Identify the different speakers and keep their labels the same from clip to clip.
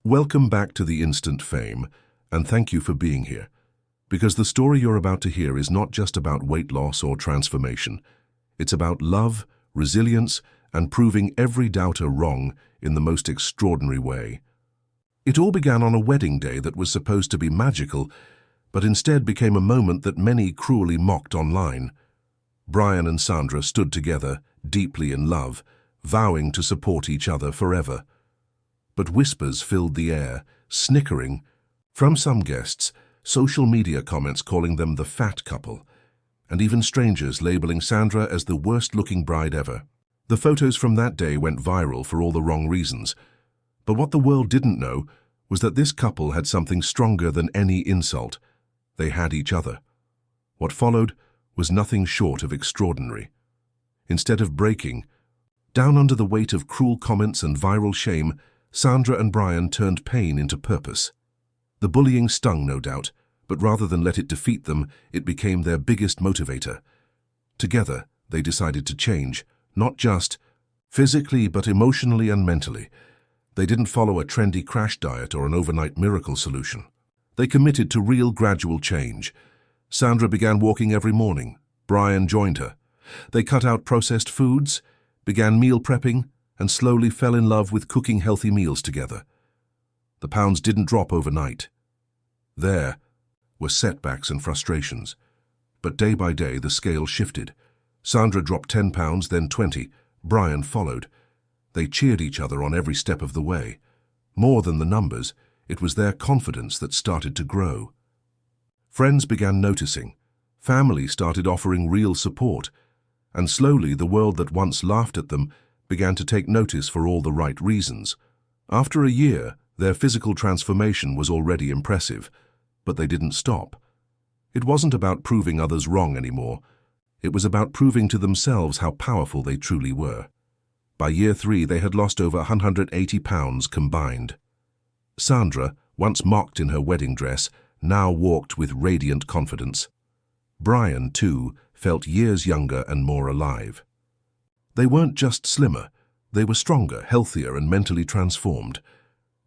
Speaker 1: Welcome back to the Instant Fame, and thank you for being here. Because the story you're about to hear is not just about weight loss or transformation. It's about love, resilience, and proving every doubter wrong in the most extraordinary way. It all began on a wedding day that was supposed to be magical, but instead became a moment that many cruelly mocked online. Brian and Sandra stood together, deeply in love, vowing to support each other forever. But whispers filled the air, snickering. From some guests, social media comments calling them the fat couple, and even strangers labeling Sandra as the worst-looking bride ever. The photos from that day went viral for all the wrong reasons. But what the world didn't know was that this couple had something stronger than any insult. They had each other. What followed was nothing short of extraordinary. Instead of breaking, down under the weight of cruel comments and viral shame, Sandra and Brian turned pain into purpose. The bullying stung, no doubt, but rather than let it defeat them, it became their biggest motivator. Together, they decided to change, not just physically, but emotionally and mentally. They didn't follow a trendy crash diet or an overnight miracle solution. They committed to real gradual change. Sandra began walking every morning. Brian joined her. They cut out processed foods, began meal prepping, and slowly fell in love with cooking healthy meals together. The pounds didn't drop overnight. There were setbacks and frustrations, but day by day the scale shifted. Sandra dropped 10 pounds, then 20. Brian followed. They cheered each other on every step of the way. More than the numbers, it was their confidence that started to grow. Friends began noticing. Family started offering real support. And slowly the world that once laughed at them began to take notice for all the right reasons. After a year, their physical transformation was already impressive, but they didn't stop. It wasn't about proving others wrong anymore. It was about proving to themselves how powerful they truly were. By year 3, they had lost over 180 pounds combined. Sandra, once mocked in her wedding dress, now walked with radiant confidence. Brian, too, felt years younger and more alive. They weren't just slimmer, they were stronger, healthier, and mentally transformed.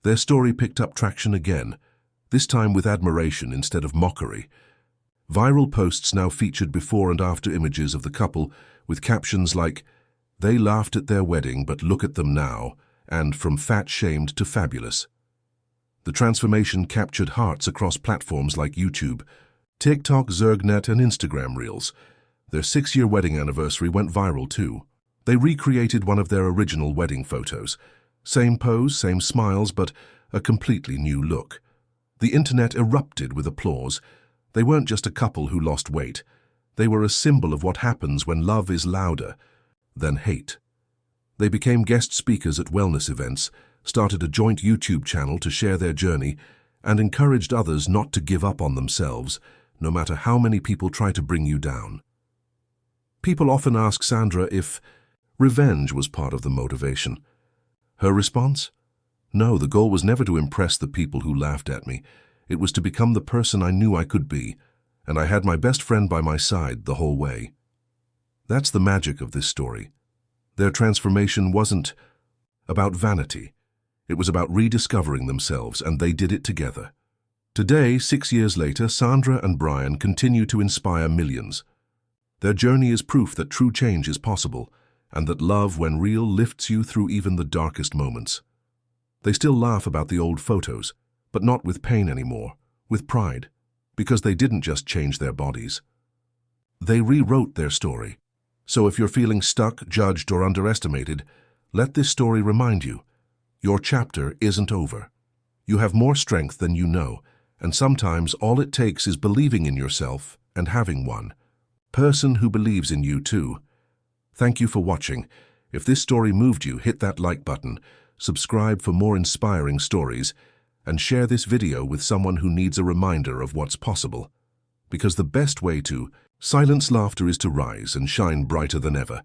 Speaker 1: Their story picked up traction again, this time with admiration instead of mockery. Viral posts now featured before and after images of the couple with captions like, "They laughed at their wedding, but look at them now," and "From fat-shamed to fabulous." The transformation captured hearts across platforms like YouTube, TikTok, Zergnet, and Instagram Reels. Their 6-year wedding anniversary went viral too. They recreated one of their original wedding photos. Same pose, same smiles, but a completely new look. The internet erupted with applause. They weren't just a couple who lost weight. They were a symbol of what happens when love is louder than hate. They became guest speakers at wellness events, started a joint YouTube channel to share their journey, and encouraged others not to give up on themselves, no matter how many people try to bring you down. People often ask Sandra if revenge was part of the motivation. Her response? No, the goal was never to impress the people who laughed at me. It was to become the person I knew I could be, and I had my best friend by my side the whole way. That's the magic of this story. Their transformation wasn't about vanity. It was about rediscovering themselves, and they did it together. Today, 6 years later, Sandra and Brian continue to inspire millions. Their journey is proof that true change is possible, and that love, when real, lifts you through even the darkest moments. They still laugh about the old photos, but not with pain anymore, with pride, because they didn't just change their bodies. They rewrote their story. So if you're feeling stuck, judged, or underestimated, let this story remind you, your chapter isn't over. You have more strength than you know, and sometimes all it takes is believing in yourself and having one person who believes in you too. Thank you for watching. If this story moved you, hit that like button, subscribe for more inspiring stories, and share this video with someone who needs a reminder of what's possible. Because the best way to silence laughter is to rise and shine brighter than ever.